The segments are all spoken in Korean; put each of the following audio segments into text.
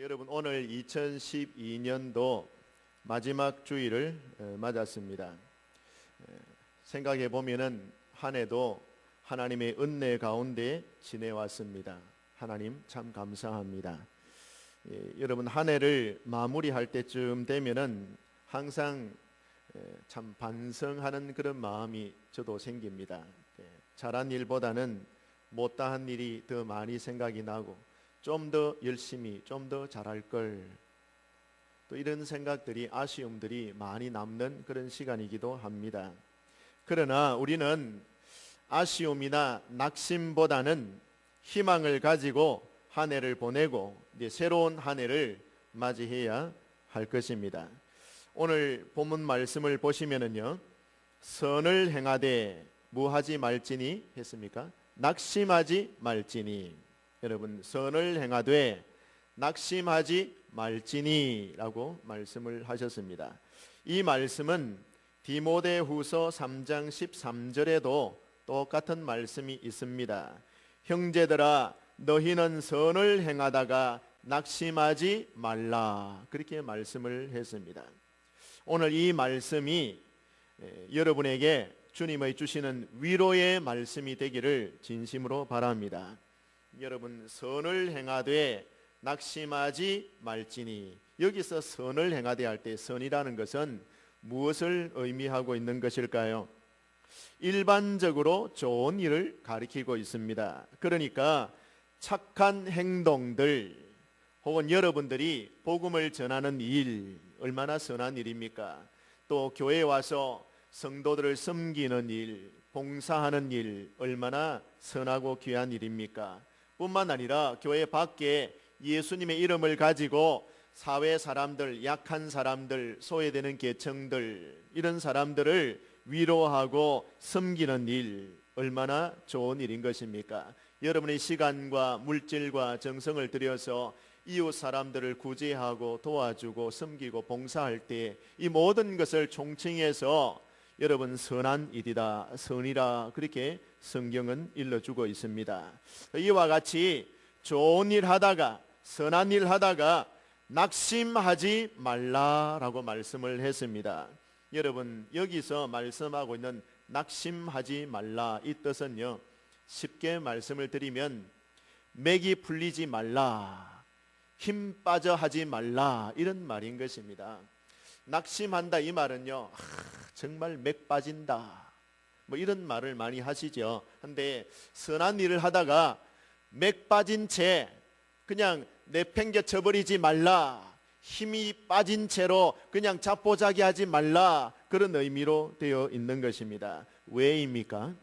여러분, 오늘 2012년도 마지막 주일을 맞았습니다. 생각해 보면은 한 해도 하나님의 은혜 가운데 지내왔습니다. 하나님 참 감사합니다. 여러분, 한 해를 마무리할 때쯤 되면은 항상 참 반성하는 그런 마음이 저도 생깁니다. 잘한 일보다는 못다한 일이 더 많이 생각이 나고, 좀 더 열심히, 좀 더 잘할 걸, 또 이런 생각들이, 아쉬움들이 많이 남는 그런 시간이기도 합니다. 그러나 우리는 아쉬움이나 낙심보다는 희망을 가지고 한 해를 보내고 이제 새로운 한 해를 맞이해야 할 것입니다. 오늘 본문 말씀을 보시면은요, 선을 행하되 무하지 말지니 했습니까? 낙심하지 말지니. 여러분, 선을 행하되 낙심하지 말지니 라고 말씀을 하셨습니다. 이 말씀은 디모데후서 3장 13절에도 똑같은 말씀이 있습니다. 형제들아, 너희는 선을 행하다가 낙심하지 말라, 그렇게 말씀을 했습니다. 오늘 이 말씀이 여러분에게 주님의 주시는 위로의 말씀이 되기를 진심으로 바랍니다. 여러분, 선을 행하되 낙심하지 말지니, 여기서 선을 행하되 할 때 선이라는 것은 무엇을 의미하고 있는 것일까요? 일반적으로 좋은 일을 가리키고 있습니다. 그러니까 착한 행동들, 혹은 여러분들이 복음을 전하는 일, 얼마나 선한 일입니까? 또 교회에 와서 성도들을 섬기는 일, 봉사하는 일, 얼마나 선하고 귀한 일입니까? 뿐만 아니라 교회 밖에 예수님의 이름을 가지고 사회 사람들, 약한 사람들, 소외되는 계층들, 이런 사람들을 위로하고 섬기는 일, 얼마나 좋은 일인 것입니까? 여러분의 시간과 물질과 정성을 들여서 이웃 사람들을 구제하고 도와주고 섬기고 봉사할 때 이 모든 것을 총칭해서 여러분, 선한 일이다, 선이라, 그렇게 성경은 일러주고 있습니다. 이와 같이 좋은 일 하다가, 선한 일 하다가 낙심하지 말라라고 말씀을 했습니다. 여러분, 여기서 말씀하고 있는 낙심하지 말라, 이 뜻은요, 쉽게 말씀을 드리면 맥이 풀리지 말라, 힘 빠져 하지 말라, 이런 말인 것입니다. 낙심한다, 이 말은요, 정말 맥 빠진다, 뭐 이런 말을 많이 하시죠. 근데 선한 일을 하다가 맥 빠진 채 그냥 내팽개쳐 버리지 말라, 힘이 빠진 채로 그냥 자포자기하지 말라, 그런 의미로 되어 있는 것입니다. 왜입니까?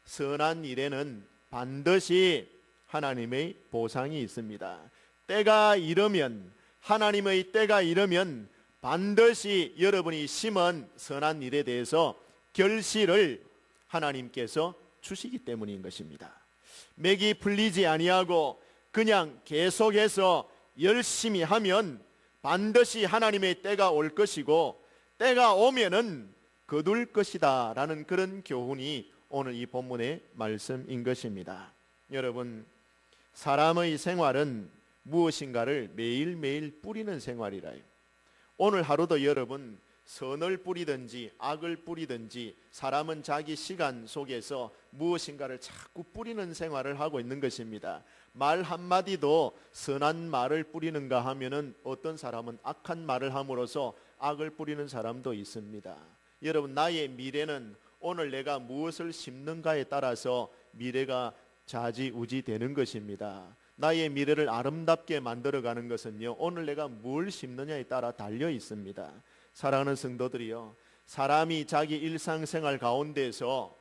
선한 일에는 반드시 하나님의 보상이 있습니다. 때가 이르면, 하나님의 때가 이르면 반드시 여러분이 심은 선한 일에 대해서 결실을 하나님께서 주시기 때문인 것입니다. 맥이 풀리지 아니하고 그냥 계속해서 열심히 하면 반드시 하나님의 때가 올 것이고, 때가 오면은 거둘 것이다 라는 그런 교훈이 오늘 이 본문의 말씀인 것입니다. 여러분, 사람의 생활은 무엇인가를 매일매일 뿌리는 생활이라요. 오늘 하루도 여러분, 선을 뿌리든지 악을 뿌리든지 사람은 자기 시간 속에서 무엇인가를 자꾸 뿌리는 생활을 하고 있는 것입니다. 말 한마디도 선한 말을 뿌리는가 하면은 어떤 사람은 악한 말을 함으로써 악을 뿌리는 사람도 있습니다. 여러분, 나의 미래는 오늘 내가 무엇을 심는가에 따라서 미래가 좌지우지 되는 것입니다. 나의 미래를 아름답게 만들어가는 것은요, 오늘 내가 뭘 심느냐에 따라 달려 있습니다. 사랑하는 성도들이요, 사람이 자기 일상생활 가운데서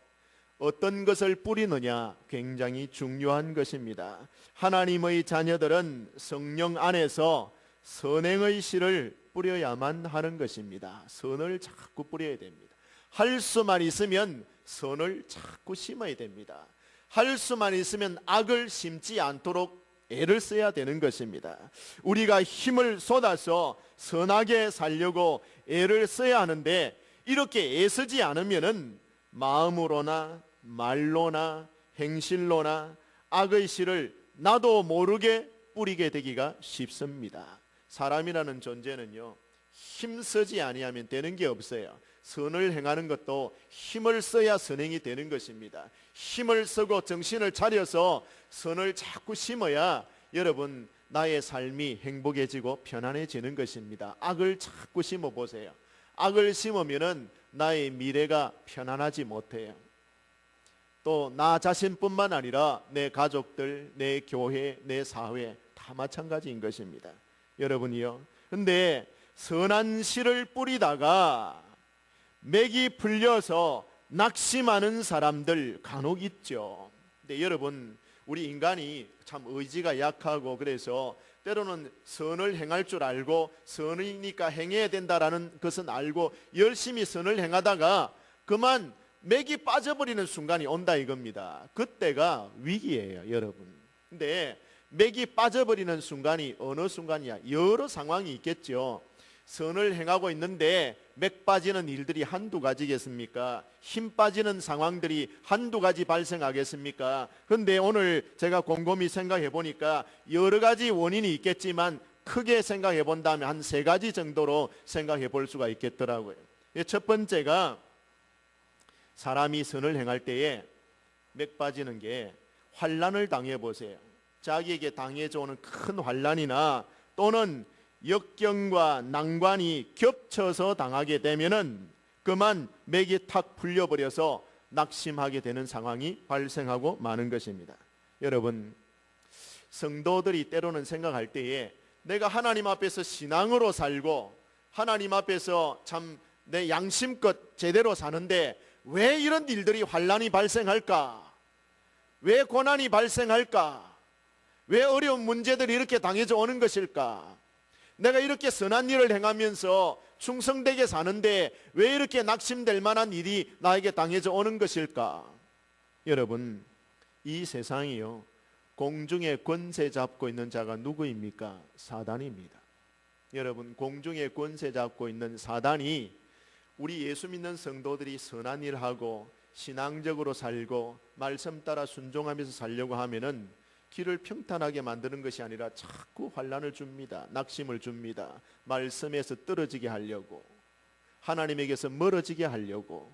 어떤 것을 뿌리느냐 굉장히 중요한 것입니다. 하나님의 자녀들은 성령 안에서 선행의 씨를 뿌려야만 하는 것입니다. 선을 자꾸 뿌려야 됩니다. 할 수만 있으면 선을 자꾸 심어야 됩니다. 할 수만 있으면 악을 심지 않도록 애를 써야 되는 것입니다. 우리가 힘을 쏟아서 선하게 살려고 애를 써야 하는데, 이렇게 애쓰지 않으면은 마음으로나 말로나 행실로나 악의 씨를 나도 모르게 뿌리게 되기가 쉽습니다. 사람이라는 존재는요, 힘쓰지 아니하면 되는 게 없어요. 선을 행하는 것도 힘을 써야 선행이 되는 것입니다. 힘을 쓰고 정신을 차려서 선을 자꾸 심어야 여러분 나의 삶이 행복해지고 편안해지는 것입니다. 악을 자꾸 심어보세요. 악을 심으면은 나의 미래가 편안하지 못해요. 또 나 자신뿐만 아니라 내 가족들, 내 교회, 내 사회 다 마찬가지인 것입니다. 여러분이요, 근데 선한 씨를 뿌리다가 맥이 풀려서 낙심하는 사람들 간혹 있죠. 근데 여러분, 우리 인간이 참 의지가 약하고 그래서 때로는 선을 행할 줄 알고 선이니까 행해야 된다라는 것은 알고 열심히 선을 행하다가 그만 맥이 빠져버리는 순간이 온다 이겁니다. 그때가 위기예요, 여러분. 근데 맥이 빠져버리는 순간이 어느 순간이야? 여러 상황이 있겠죠. 선을 행하고 있는데 맥 빠지는 일들이 한두 가지겠습니까? 힘 빠지는 상황들이 한두 가지 발생하겠습니까? 그런데 오늘 제가 곰곰이 생각해 보니까 여러 가지 원인이 있겠지만 크게 생각해 본다면 한 세 가지 정도로 생각해 볼 수가 있겠더라고요. 첫 번째가 사람이 선을 행할 때에 맥 빠지는 게 환난을 당해 보세요. 자기에게 당해져 오는 큰 환난이나 또는 역경과 난관이 겹쳐서 당하게 되면은 그만 맥이 탁 풀려버려서 낙심하게 되는 상황이 발생하고 마는 것입니다. 여러분, 성도들이 때로는 생각할 때에 내가 하나님 앞에서 신앙으로 살고 하나님 앞에서 참 내 양심껏 제대로 사는데 왜 이런 일들이 환난이 발생할까? 왜 고난이 발생할까? 왜 어려운 문제들이 이렇게 당해져 오는 것일까? 내가 이렇게 선한 일을 행하면서 충성되게 사는데 왜 이렇게 낙심될 만한 일이 나에게 당해져 오는 것일까? 여러분, 이 세상이요, 공중에 권세 잡고 있는 자가 누구입니까? 사단입니다. 여러분, 공중에 권세 잡고 있는 사단이 우리 예수 믿는 성도들이 선한 일하고 신앙적으로 살고 말씀 따라 순종하면서 살려고 하면은 길을 평탄하게 만드는 것이 아니라 자꾸 환난을 줍니다. 낙심을 줍니다. 말씀에서 떨어지게 하려고, 하나님에게서 멀어지게 하려고.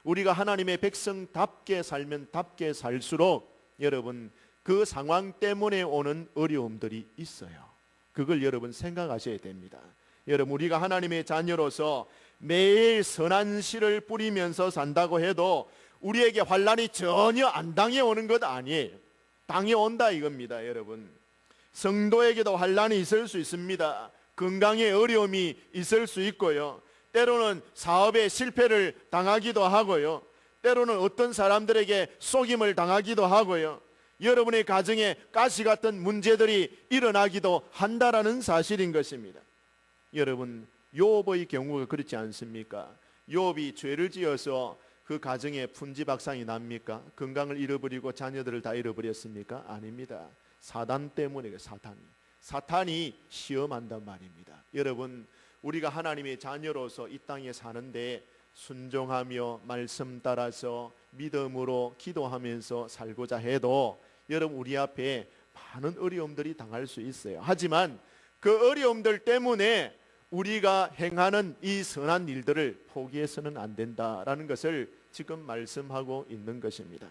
우리가 하나님의 백성답게 살면 답게 살수록 여러분 그 상황 때문에 오는 어려움들이 있어요. 그걸 여러분 생각하셔야 됩니다. 여러분, 우리가 하나님의 자녀로서 매일 선한 씨를 뿌리면서 산다고 해도 우리에게 환난이 전혀 안 당해오는 것 아니에요. 당해온다 이겁니다. 여러분, 성도에게도 환난이 있을 수 있습니다. 건강에 어려움이 있을 수 있고요, 때로는 사업에 실패를 당하기도 하고요, 때로는 어떤 사람들에게 속임을 당하기도 하고요, 여러분의 가정에 가시 같은 문제들이 일어나기도 한다라는 사실인 것입니다. 여러분, 욥의 경우가 그렇지 않습니까? 욥이 죄를 지어서 그 가정에 분지박산이 납니까? 건강을 잃어버리고 자녀들을 다 잃어버렸습니까? 아닙니다. 사단 때문에. 사탄이 시험한단 말입니다. 여러분, 우리가 하나님의 자녀로서 이 땅에 사는데 순종하며 말씀 따라서 믿음으로 기도하면서 살고자 해도 여러분, 우리 앞에 많은 어려움들이 당할 수 있어요. 하지만 그 어려움들 때문에 우리가 행하는 이 선한 일들을 포기해서는 안 된다라는 것을 지금 말씀하고 있는 것입니다.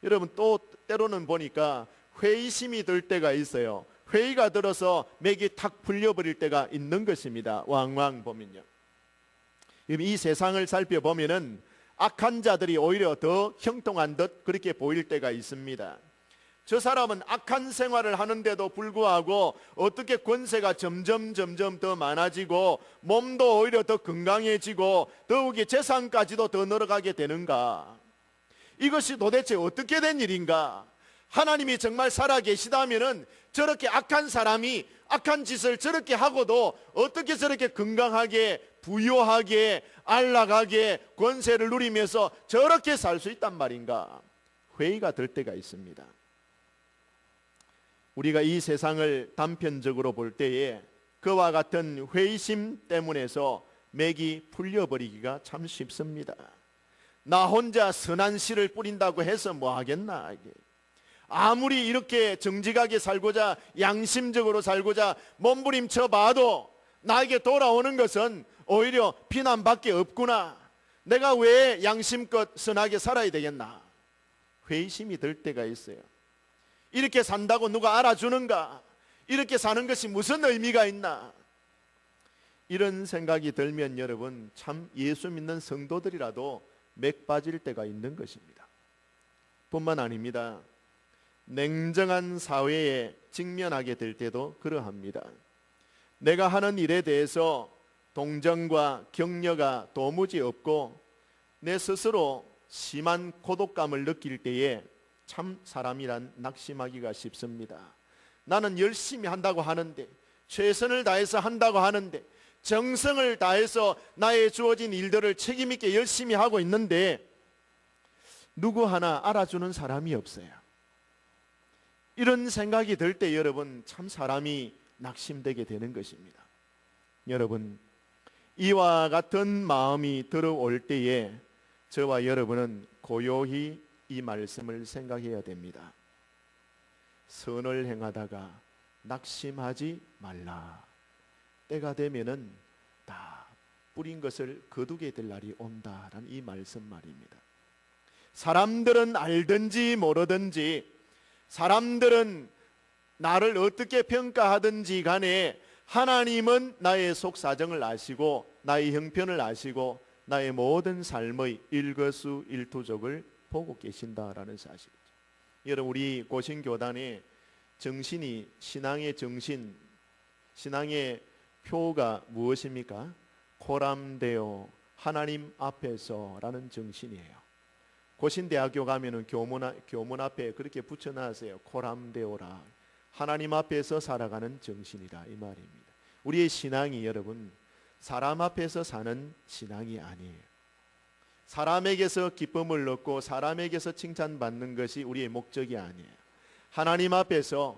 여러분, 또 때로는 보니까 회의심이 들 때가 있어요. 회의가 들어서 맥이 탁 풀려버릴 때가 있는 것입니다. 왕왕 보면요, 이 세상을 살펴보면은 악한 자들이 오히려 더 형통한 듯 그렇게 보일 때가 있습니다. 저 사람은 악한 생활을 하는데도 불구하고 어떻게 권세가 점점 더 많아지고 몸도 오히려 더 건강해지고 더욱이 재산까지도 더 늘어가게 되는가? 이것이 도대체 어떻게 된 일인가? 하나님이 정말 살아계시다면은 저렇게 악한 사람이 악한 짓을 저렇게 하고도 어떻게 저렇게 건강하게 부유하게 안락하게 권세를 누리면서 저렇게 살 수 있단 말인가? 회의가 들 때가 있습니다. 우리가 이 세상을 단편적으로 볼 때에 그와 같은 회의심 때문에서 맥이 풀려버리기가 참 쉽습니다. 나 혼자 선한 씨를 뿌린다고 해서 뭐 하겠나? 아무리 이렇게 정직하게 살고자 양심적으로 살고자 몸부림쳐 봐도 나에게 돌아오는 것은 오히려 비난밖에 없구나. 내가 왜 양심껏 선하게 살아야 되겠나? 회의심이 들 때가 있어요. 이렇게 산다고 누가 알아주는가? 이렇게 사는 것이 무슨 의미가 있나? 이런 생각이 들면 여러분, 참 예수 믿는 성도들이라도 맥 빠질 때가 있는 것입니다. 뿐만 아닙니다. 냉정한 사회에 직면하게 될 때도 그러합니다. 내가 하는 일에 대해서 동정과 격려가 도무지 없고 내 스스로 심한 고독감을 느낄 때에 참 사람이란 낙심하기가 쉽습니다. 나는 열심히 한다고 하는데, 최선을 다해서 한다고 하는데, 정성을 다해서 나의 주어진 일들을 책임 있게 열심히 하고 있는데 누구 하나 알아주는 사람이 없어요. 이런 생각이 들 때 여러분, 참 사람이 낙심되게 되는 것입니다. 여러분, 이와 같은 마음이 들어올 때에 저와 여러분은 고요히 이 말씀을 생각해야 됩니다. 선을 행하다가 낙심하지 말라. 때가 되면은 다 뿌린 것을 거두게 될 날이 온다라는 이 말씀 말입니다. 사람들은 알든지 모르든지, 사람들은 나를 어떻게 평가하든지 간에 하나님은 나의 속사정을 아시고 나의 형편을 아시고 나의 모든 삶의 일거수일투족을 보고 계신다라는 사실이죠. 여러분, 우리 고신교단의 정신이, 신앙의 정신, 신앙의 표가 무엇입니까? 코람데오, 하나님 앞에서라는 정신이에요. 고신대학교 가면은 교문 앞에 그렇게 붙여놨어요. 코람데오라, 하나님 앞에서 살아가는 정신이다, 이 말입니다. 우리의 신앙이 여러분, 사람 앞에서 사는 신앙이 아니에요. 사람에게서 기쁨을 얻고 사람에게서 칭찬받는 것이 우리의 목적이 아니에요. 하나님 앞에서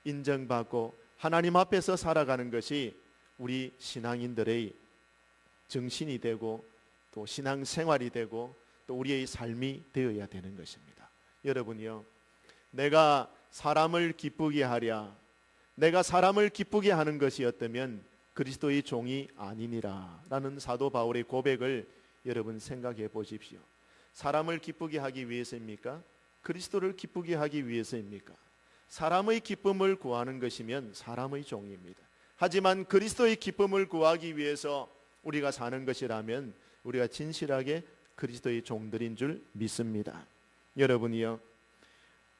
인정받고 하나님 앞에서 살아가는 것이 우리 신앙인들의 정신이 되고 또 신앙생활이 되고 또 우리의 삶이 되어야 되는 것입니다. 여러분이요, 내가 사람을 기쁘게 하랴, 내가 사람을 기쁘게 하는 것이었다면 그리스도의 종이 아니니라 라는 사도 바울의 고백을 여러분 생각해 보십시오. 사람을 기쁘게 하기 위해서입니까? 그리스도를 기쁘게 하기 위해서입니까? 사람의 기쁨을 구하는 것이면 사람의 종입니다. 하지만 그리스도의 기쁨을 구하기 위해서 우리가 사는 것이라면 우리가 진실하게 그리스도의 종들인 줄 믿습니다. 여러분이요,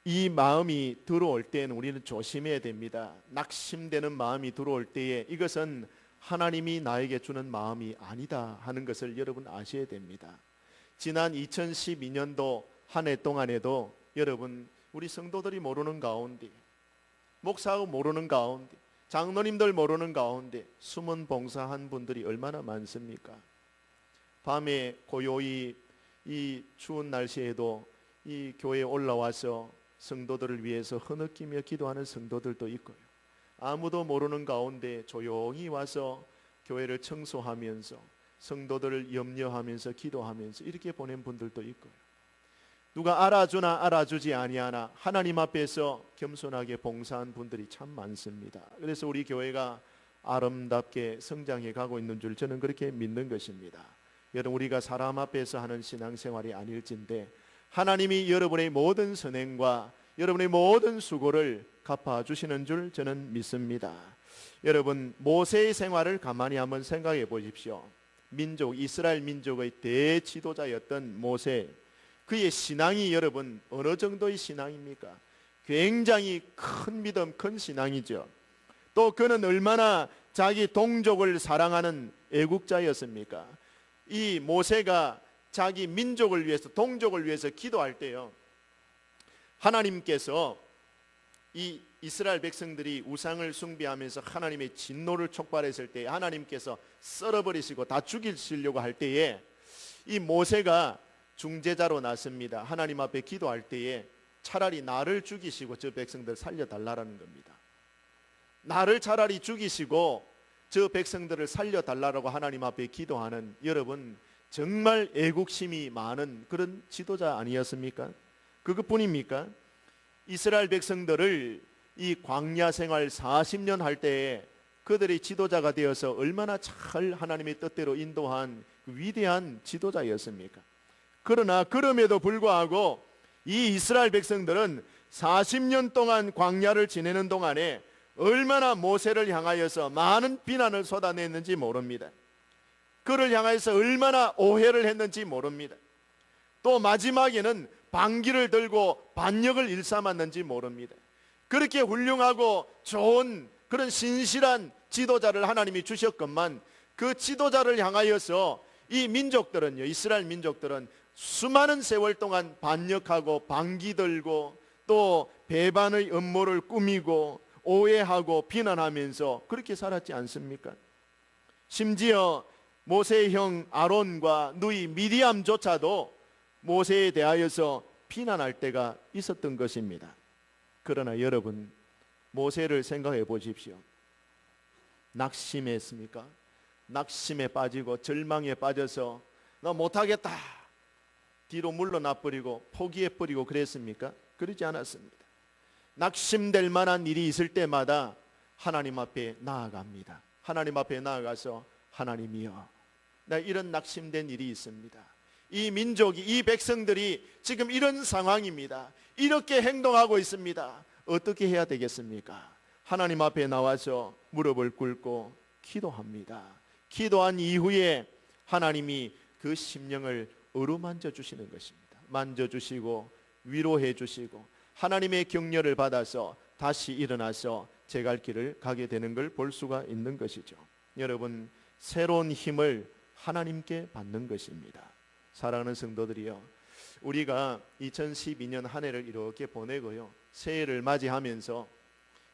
이 마음이 들어올 때는 우리는 조심해야 됩니다. 낙심되는 마음이 들어올 때에 이것은 하나님이 나에게 주는 마음이 아니다 하는 것을 여러분 아셔야 됩니다. 지난 2012년도 한 해 동안에도 여러분, 우리 성도들이 모르는 가운데, 목사하고 모르는 가운데, 장로님들 모르는 가운데 숨은 봉사한 분들이 얼마나 많습니까? 밤에 고요히 이 추운 날씨에도 이 교회에 올라와서 성도들을 위해서 흐느끼며 기도하는 성도들도 있고요. 아무도 모르는 가운데 조용히 와서 교회를 청소하면서 성도들을 염려하면서 기도하면서 이렇게 보낸 분들도 있고요. 누가 알아주나 알아주지 아니하나 하나님 앞에서 겸손하게 봉사한 분들이 참 많습니다. 그래서 우리 교회가 아름답게 성장해 가고 있는 줄 저는 그렇게 믿는 것입니다. 여러분, 우리가 사람 앞에서 하는 신앙생활이 아닐진데 하나님이 여러분의 모든 선행과 여러분의 모든 수고를 갚아주시는 줄 저는 믿습니다. 여러분, 모세의 생활을 가만히 한번 생각해 보십시오. 민족, 이스라엘 민족의 대지도자였던 모세, 그의 신앙이 여러분 어느 정도의 신앙입니까? 굉장히 큰 믿음, 큰 신앙이죠. 또 그는 얼마나 자기 동족을 사랑하는 애국자였습니까? 이 모세가 자기 민족을 위해서, 동족을 위해서 기도할 때요, 하나님께서 이 이스라엘 백성들이 우상을 숭배하면서 하나님의 진노를 촉발했을 때 하나님께서 썰어버리시고 다 죽이시려고 할 때에 이 모세가 중재자로 나섭니다. 하나님 앞에 기도할 때에 차라리 나를 죽이시고 저 백성들 살려달라는 겁니다. 나를 차라리 죽이시고 저 백성들을 살려달라고 하나님 앞에 기도하는, 여러분 정말 애국심이 많은 그런 지도자 아니었습니까? 그것뿐입니까? 이스라엘 백성들을 이 광야 생활 40년 할 때에 그들의 지도자가 되어서 얼마나 잘 하나님의 뜻대로 인도한 위대한 지도자였습니까? 그러나 그럼에도 불구하고 이 이스라엘 백성들은 40년 동안 광야를 지내는 동안에 얼마나 모세를 향하여서 많은 비난을 쏟아냈는지 모릅니다. 그를 향하여서 얼마나 오해를 했는지 모릅니다. 또 마지막에는 반기를 들고 반역을 일삼았는지 모릅니다. 그렇게 훌륭하고 좋은 그런 신실한 지도자를 하나님이 주셨건만 그 지도자를 향하여서 이 민족들은요, 이스라엘 민족들은 수많은 세월 동안 반역하고 반기 들고 또 배반의 음모를 꾸미고 오해하고 비난하면서 그렇게 살았지 않습니까? 심지어 모세의 형 아론과 누이 미디암조차도 모세에 대하여서 비난할 때가 있었던 것입니다. 그러나 여러분, 모세를 생각해 보십시오. 낙심했습니까? 낙심에 빠지고 절망에 빠져서 나 못하겠다 뒤로 물러나 버리고 포기해 버리고 그랬습니까? 그러지 않았습니다. 낙심될 만한 일이 있을 때마다 하나님 앞에 나아갑니다. 하나님 앞에 나아가서 하나님이여, 나 이런 낙심된 일이 있습니다. 이 민족이, 이 백성들이 지금 이런 상황입니다. 이렇게 행동하고 있습니다. 어떻게 해야 되겠습니까? 하나님 앞에 나와서 무릎을 꿇고 기도합니다. 기도한 이후에 하나님이 그 심령을 어루만져 주시는 것입니다. 만져주시고 위로해 주시고 하나님의 격려를 받아서 다시 일어나서 제 갈 길을 가게 되는 걸 볼 수가 있는 것이죠. 여러분, 새로운 힘을 하나님께 받는 것입니다. 사랑하는 성도들이요, 우리가 2012년 한 해를 이렇게 보내고요, 새해를 맞이하면서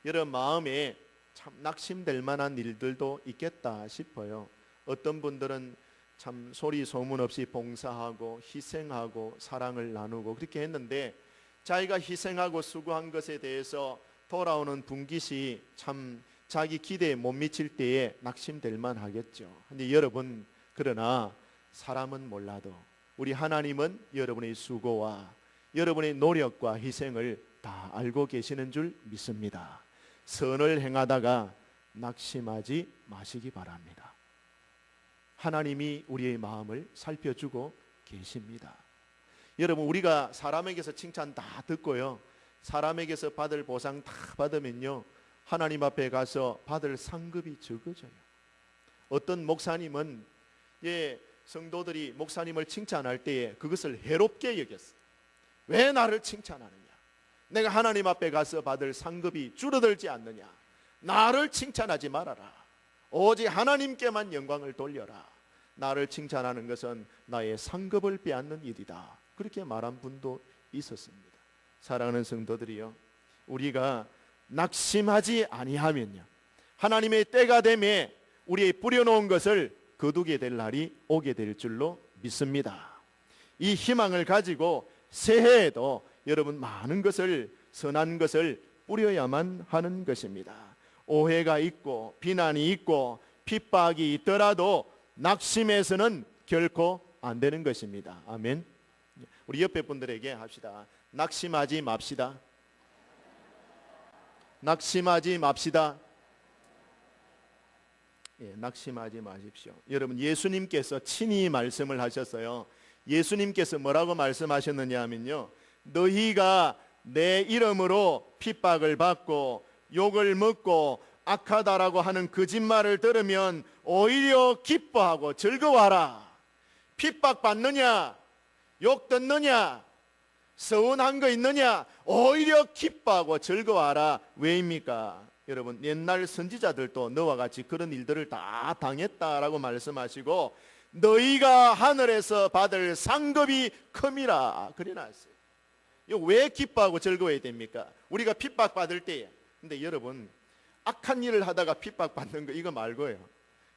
여러분 마음에 참 낙심될 만한 일들도 있겠다 싶어요. 어떤 분들은 참 소리 소문 없이 봉사하고 희생하고 사랑을 나누고 그렇게 했는데 자기가 희생하고 수고한 것에 대해서 돌아오는 분깃이 참 자기 기대에 못 미칠 때에 낙심될 만하겠죠. 근데 여러분, 그러나 사람은 몰라도 우리 하나님은 여러분의 수고와 여러분의 노력과 희생을 다 알고 계시는 줄 믿습니다. 선을 행하다가 낙심하지 마시기 바랍니다. 하나님이 우리의 마음을 살펴주고 계십니다. 여러분, 우리가 사람에게서 칭찬 다 듣고요, 사람에게서 받을 보상 다 받으면요, 하나님 앞에 가서 받을 상급이 적어져요. 어떤 목사님은 성도들이 목사님을 칭찬할 때에 그것을 해롭게 여겼어요. 왜 나를 칭찬하느냐? 내가 하나님 앞에 가서 받을 상급이 줄어들지 않느냐? 나를 칭찬하지 말아라. 오직 하나님께만 영광을 돌려라. 나를 칭찬하는 것은 나의 상급을 빼앗는 일이다. 그렇게 말한 분도 있었습니다. 사랑하는 성도들이요, 우리가 낙심하지 아니하면요, 하나님의 때가 되매 우리의 뿌려놓은 것을 거두게 될 날이 오게 될 줄로 믿습니다. 이 희망을 가지고 새해에도 여러분 많은 것을, 선한 것을 뿌려야만 하는 것입니다. 오해가 있고 비난이 있고 핍박이 있더라도 낙심해서는 결코 안 되는 것입니다. 아멘. 우리 옆에 분들에게 합시다. 낙심하지 맙시다. 낙심하지 맙시다. 낙심하지 마십시오. 여러분, 예수님께서 친히 말씀을 하셨어요. 예수님께서 뭐라고 말씀하셨느냐 하면요, 너희가 내 이름으로 핍박을 받고 욕을 먹고 악하다라고 하는 거짓말을 들으면 오히려 기뻐하고 즐거워하라. 핍박 받느냐, 욕 듣느냐, 서운한 거 있느냐, 오히려 기뻐하고 즐거워하라. 왜입니까? 여러분, 옛날 선지자들도 너와 같이 그런 일들을 다 당했다라고 말씀하시고 너희가 하늘에서 받을 상급이 큼이라 그래놨어요. 이거 왜 기뻐하고 즐거워야 됩니까? 우리가 핍박받을 때에. 근데 여러분, 악한 일을 하다가 핍박받는 거 이거 말고요,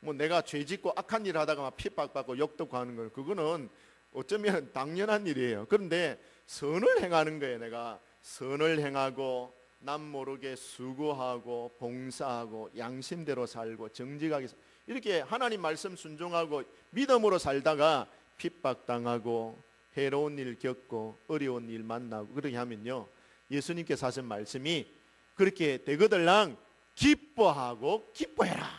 뭐 내가 죄 짓고 악한 일을 하다가 막 핍박받고 욕 듣고 하는 거, 그거는 어쩌면 당연한 일이에요. 그런데 선을 행하는 거예요. 내가 선을 행하고 남 모르게 수고하고 봉사하고 양심대로 살고 정직하게 이렇게 하나님 말씀 순종하고 믿음으로 살다가 핍박당하고 해로운 일 겪고 어려운 일 만나고 그렇게 하면요, 예수님께서 하신 말씀이 그렇게 되거들랑 기뻐하고 기뻐해라.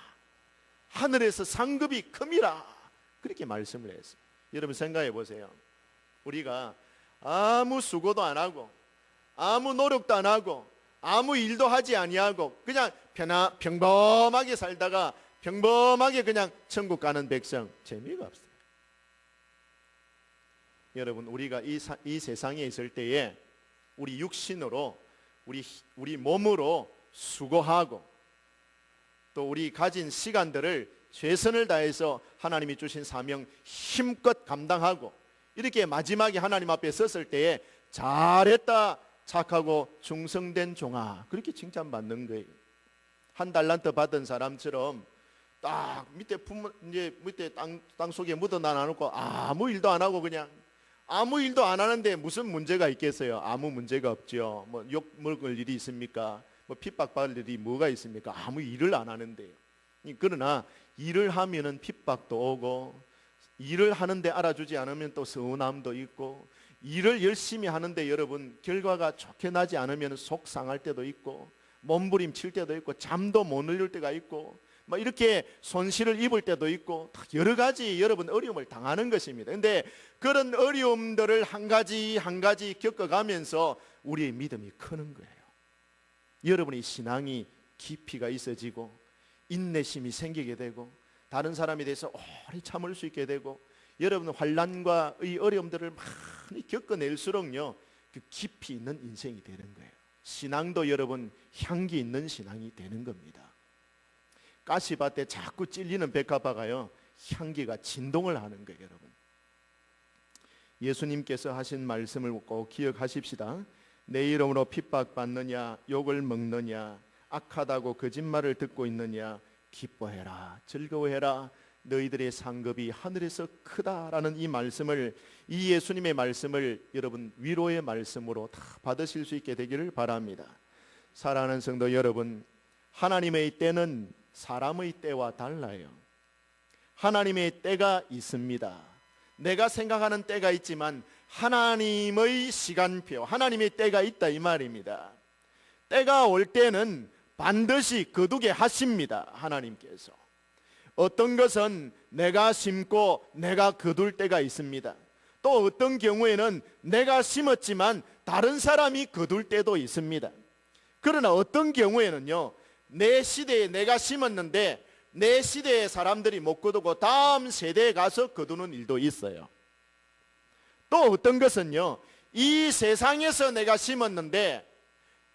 하늘에서 상급이 큼이라. 그렇게 말씀을 했어요. 여러분 생각해 보세요. 우리가 아무 수고도 안 하고 아무 노력도 안 하고 아무 일도 하지 아니하고 그냥 평범하게 살다가 평범하게 그냥 천국 가는 백성 재미가 없어요. 여러분 우리가 이 세상에 있을 때에 우리 육신으로 우리 몸으로 수고하고 또 우리 가진 시간들을 최선을 다해서 하나님이 주신 사명 힘껏 감당하고 이렇게 마지막에 하나님 앞에 섰을 때에 잘했다 착하고 충성된 종아 그렇게 칭찬받는 거예요. 한 달란트 받은 사람처럼 딱 밑에 땅 속에 묻어놔놓고 아무 일도 안 하고 그냥 아무 일도 안 하는데 무슨 문제가 있겠어요? 아무 문제가 없죠. 뭐 욕 먹을 일이 있습니까? 뭐 핍박받을 일이 뭐가 있습니까? 아무 일을 안 하는데요. 그러나 일을 하면은 핍박도 오고 일을 하는데 알아주지 않으면 또 서운함도 있고 일을 열심히 하는데 여러분 결과가 좋게 나지 않으면 속 상할 때도 있고 몸부림칠 때도 있고 잠도 못 이룰 때가 있고 막 이렇게 손실을 입을 때도 있고 여러 가지 여러분 어려움을 당하는 것입니다. 그런데 그런 어려움들을 한 가지 한 가지 겪어가면서 우리의 믿음이 크는 거예요. 여러분의 신앙이 깊이가 있어지고 인내심이 생기게 되고 다른 사람에 대해서 오래 참을 수 있게 되고 여러분 환난과 이 어려움들을 많이 겪어낼수록요 그 깊이 있는 인생이 되는 거예요. 신앙도 여러분 향기 있는 신앙이 되는 겁니다. 가시밭에 자꾸 찔리는 백합화가요 향기가 진동을 하는 거예요. 여러분 예수님께서 하신 말씀을 꼭 기억하십시다. 내 이름으로 핍박받느냐 욕을 먹느냐 악하다고 거짓말을 듣고 있느냐 기뻐해라 즐거워해라 너희들의 상급이 하늘에서 크다라는 이 말씀을 이 예수님의 말씀을 여러분 위로의 말씀으로 다 받으실 수 있게 되기를 바랍니다. 사랑하는 성도 여러분 하나님의 때는 사람의 때와 달라요. 하나님의 때가 있습니다. 내가 생각하는 때가 있지만 하나님의 시간표 하나님의 때가 있다 이 말입니다. 때가 올 때는 반드시 거두게 하십니다. 하나님께서 어떤 것은 내가 심고 내가 거둘 때가 있습니다. 또 어떤 경우에는 내가 심었지만 다른 사람이 거둘 때도 있습니다. 그러나 어떤 경우에는요 내 시대에 내가 심었는데 내 시대의 사람들이 못 거두고 다음 세대에 가서 거두는 일도 있어요. 또 어떤 것은요 이 세상에서 내가 심었는데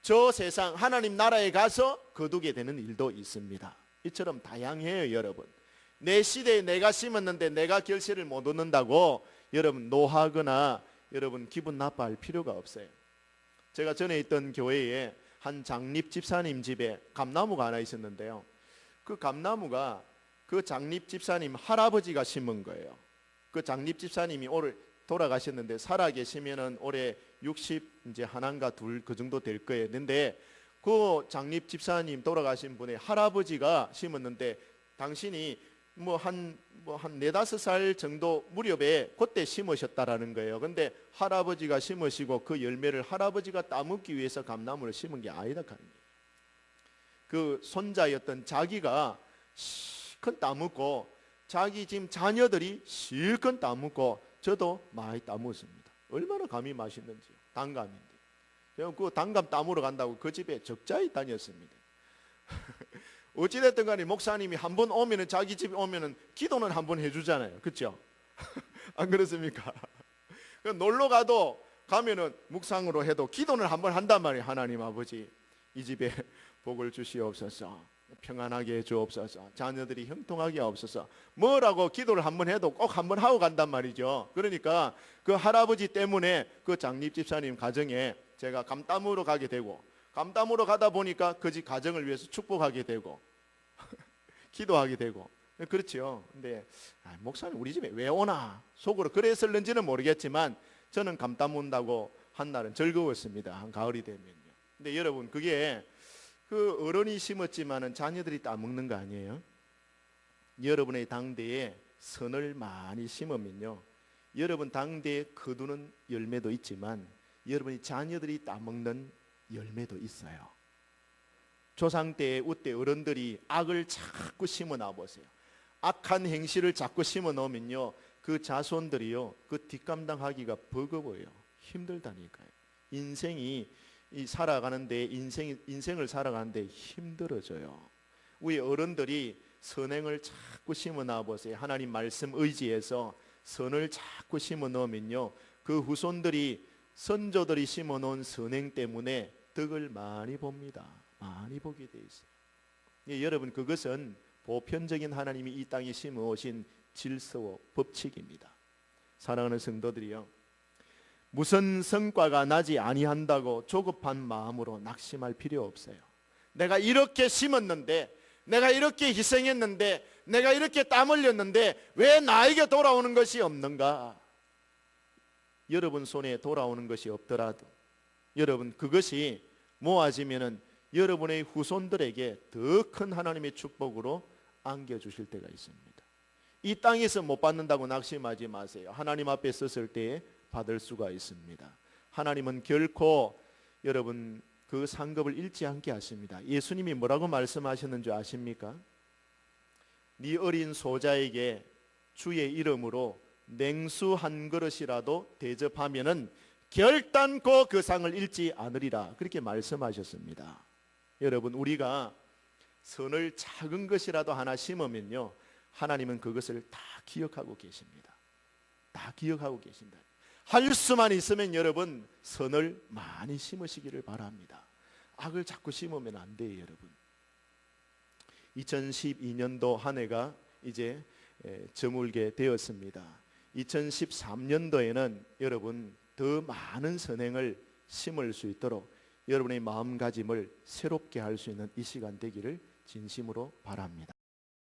저 세상 하나님 나라에 가서 거두게 되는 일도 있습니다. 이처럼 다양해요. 여러분 내 시대에 내가 심었는데 내가 결실을 못 얻는다고 여러분 노하거나 여러분 기분 나빠할 필요가 없어요. 제가 전에 있던 교회에 한 장립 집사님 집에 감나무가 하나 있었는데요 그 감나무가 그 장립 집사님 할아버지가 심은 거예요. 그 장립 집사님이 올해 돌아가셨는데 살아 계시면은 올해 60 이제 하나인가 둘 그 정도 될 거예요. 근데 그 장립 집사님 돌아가신 분의 할아버지가 심었는데 당신이 한 4-5살 정도 무렵에 그때 심으셨다라는 거예요. 근데 할아버지가 심으시고 그 열매를 할아버지가 따먹기 위해서 감나무를 심은 게 아니다. 그 손자였던 자기가 실컷 따먹고 자기 지금 자녀들이 실컷 따먹고 저도 많이 따먹었습니다. 얼마나 감이 맛있는지요. 단감인데. 그 단감 따먹으러 간다고 그 집에 적자히 다녔습니다. 어찌됐든 간에 목사님이 한 번 오면은 자기 집에 오면은 기도는 한 번 해주잖아요. 그렇죠? 안 그렇습니까? 놀러 가면은 묵상으로 해도 기도는 한 번 한단 말이에요. 하나님 아버지 이 집에 복을 주시옵소서 평안하게 해주옵소서 자녀들이 형통하게 하옵소서 뭐라고 기도를 한 번 해도 꼭 한 번 하고 간단 말이죠. 그러니까 그 할아버지 때문에 그 장립 집사님 가정에 제가 감담으로 가게 되고 감담으로 가다 보니까 그 집 가정을 위해서 축복하게 되고 기도하게 되고 그렇죠. 근데 목사님 우리 집에 왜 오나 속으로 그랬을는지는 모르겠지만 저는 감담 온다고 한 날은 즐거웠습니다. 한 가을이 되면요. 근데 여러분 그게 그 어른이 심었지만은 자녀들이 따먹는 거 아니에요? 여러분의 당대에 선을 많이 심으면요 여러분 당대에 거두는 열매도 있지만 여러분이 자녀들이 따먹는 열매도 있어요. 조상 때 우때 어른들이 악을 자꾸 심어 놔 보세요. 악한 행실을 자꾸 심어 놓으면요, 그 자손들이요, 그 뒷감당하기가 버거워요. 힘들다니까요. 인생이 살아가는데 인생을 살아가는데 힘들어져요. 우리 어른들이 선행을 자꾸 심어 놔 보세요. 하나님 말씀 의지해서 선을 자꾸 심어 놓으면요, 그 후손들이 선조들이 심어 놓은 선행 때문에 덕을 많이 봅니다. 많이 보게 돼 있어요. 예, 여러분, 그것은 보편적인 하나님이 이 땅에 심어 오신 질서와 법칙입니다. 사랑하는 성도들이요, 무슨 성과가 나지 아니한다고 조급한 마음으로 낙심할 필요 없어요. 내가 이렇게 심었는데, 내가 이렇게 희생했는데, 내가 이렇게 땀 흘렸는데 왜 나에게 돌아오는 것이 없는가? 여러분 손에 돌아오는 것이 없더라도 여러분, 그것이 모아지면은 여러분의 후손들에게 더 큰 하나님의 축복으로 안겨주실 때가 있습니다. 이 땅에서 못 받는다고 낙심하지 마세요. 하나님 앞에 섰을 때에 받을 수가 있습니다. 하나님은 결코 여러분 그 상급을 잃지 않게 하십니다. 예수님이 뭐라고 말씀하셨는 줄 아십니까? 네 어린 소자에게 주의 이름으로 냉수 한 그릇이라도 대접하면은 결단코 그 상을 잃지 않으리라, 그렇게 말씀하셨습니다. 여러분, 우리가 선을 작은 것이라도 하나 심으면요, 하나님은 그것을 다 기억하고 계십니다. 다 기억하고 계신다. 할 수만 있으면 여러분 선을 많이 심으시기를 바랍니다. 악을 자꾸 심으면 안 돼요. 여러분, 2012년도 한 해가 이제 저물게 되었습니다. 2013년도에는 여러분 더 많은 선행을 심을 수 있도록 여러분의 마음가짐을 새롭게 할 수 있는 이 시간 되기를 진심으로 바랍니다.